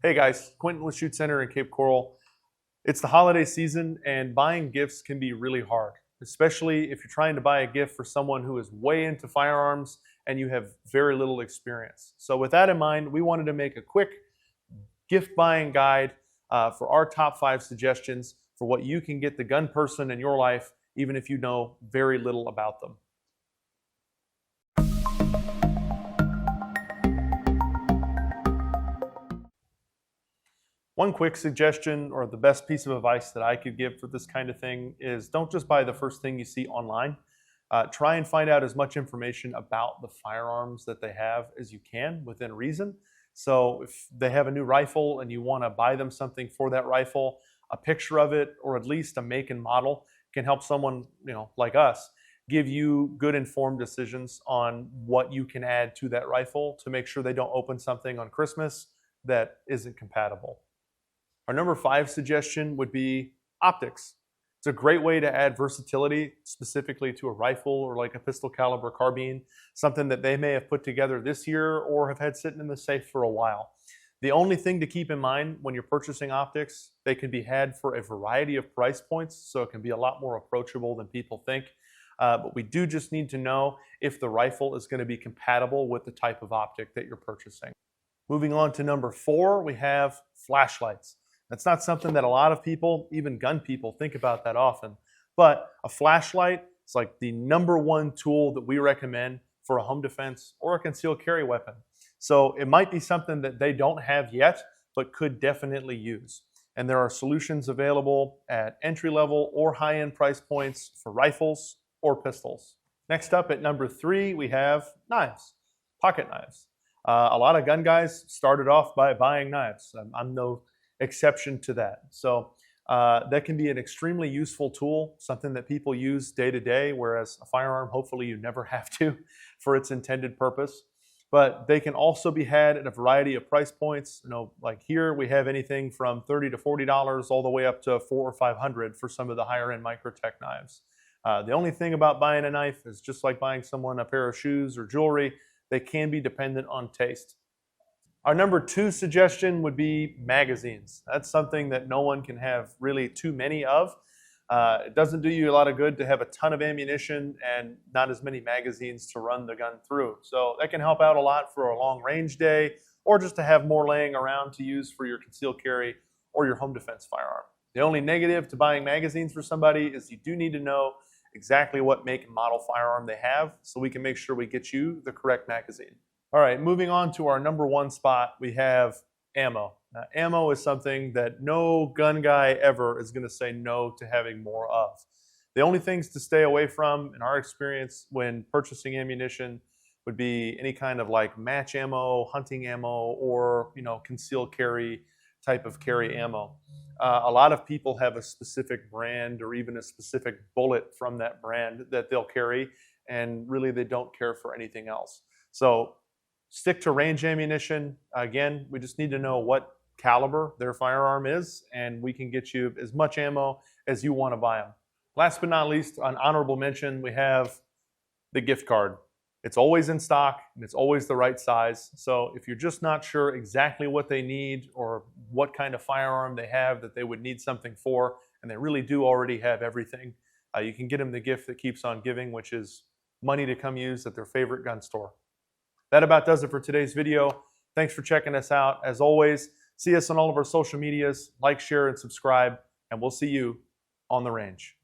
Hey guys, Quinton with Shoot Center in Cape Coral. It's the holiday season and buying gifts can be really hard, especially if you're trying to buy a gift for someone who is way into firearms and you have very little experience. So with that in mind, we wanted to make a quick gift buying guide for our top 5 suggestions for what you can get the gun person in your life, even if you know very little about them. One quick suggestion, or the best piece of advice that I could give for this kind of thing, is don't just buy the first thing you see online. Try and find out as much information about the firearms that they have as you can within reason. So if they have a new rifle and you want to buy them something for that rifle, a picture of it or at least a make and model can help someone, like us, give you good informed decisions on what you can add to that rifle to make sure they don't open something on Christmas that isn't compatible. Our number 5 suggestion would be optics. It's a great way to add versatility specifically to a rifle or like a pistol caliber carbine, something that they may have put together this year or have had sitting in the safe for a while. The only thing to keep in mind when you're purchasing optics, they can be had for a variety of price points, so it can be a lot more approachable than people think. But we do just need to know if the rifle is going to be compatible with the type of optic that you're purchasing. Moving on to number 4, we have flashlights. That's not something that a lot of people, even gun people, think about that often. But a flashlight is like the number 1 tool that we recommend for a home defense or a concealed carry weapon. So it might be something that they don't have yet, but could definitely use. And there are solutions available at entry-level or high-end price points for rifles or pistols. Next up at number 3, we have knives, pocket knives. A lot of gun guys started off by buying knives. I'm no exception to that. So that can be an extremely useful tool, something that people use day to day, whereas a firearm, hopefully you never have to for its intended purpose. But they can also be had at a variety of price points. Like here we have anything from $30 to $40 all the way up to $400 or $500 for some of the higher end Microtech knives. The only thing about buying a knife is just like buying someone a pair of shoes or jewelry, they can be dependent on taste. Our number 2 suggestion would be magazines. That's something that no one can have really too many of. It doesn't do you a lot of good to have a ton of ammunition and not as many magazines to run the gun through. So that can help out a lot for a long range day or just to have more laying around to use for your concealed carry or your home defense firearm. The only negative to buying magazines for somebody is you do need to know exactly what make and model firearm they have so we can make sure we get you the correct magazine. All right, moving on to our number 1 spot, we have ammo. Now, ammo is something that no gun guy ever is going to say no to having more of. The only things to stay away from, in our experience, when purchasing ammunition would be any kind of like match ammo, hunting ammo, or concealed carry type of carry ammo. A lot of people have a specific brand or even a specific bullet from that brand that they'll carry, and really they don't care for anything else. So stick to range ammunition. Again, we just need to know what caliber their firearm is, and we can get you as much ammo as you want to buy them. Last but not least, an honorable mention, we have the gift card. It's always in stock, and it's always the right size. So if you're just not sure exactly what they need or what kind of firearm they have that they would need something for, and they really do already have everything, you can get them the gift that keeps on giving, which is money to come use at their favorite gun store. That about does it for today's video. Thanks for checking us out. As always, see us on all of our social medias, like, share, and subscribe, and we'll see you on the range.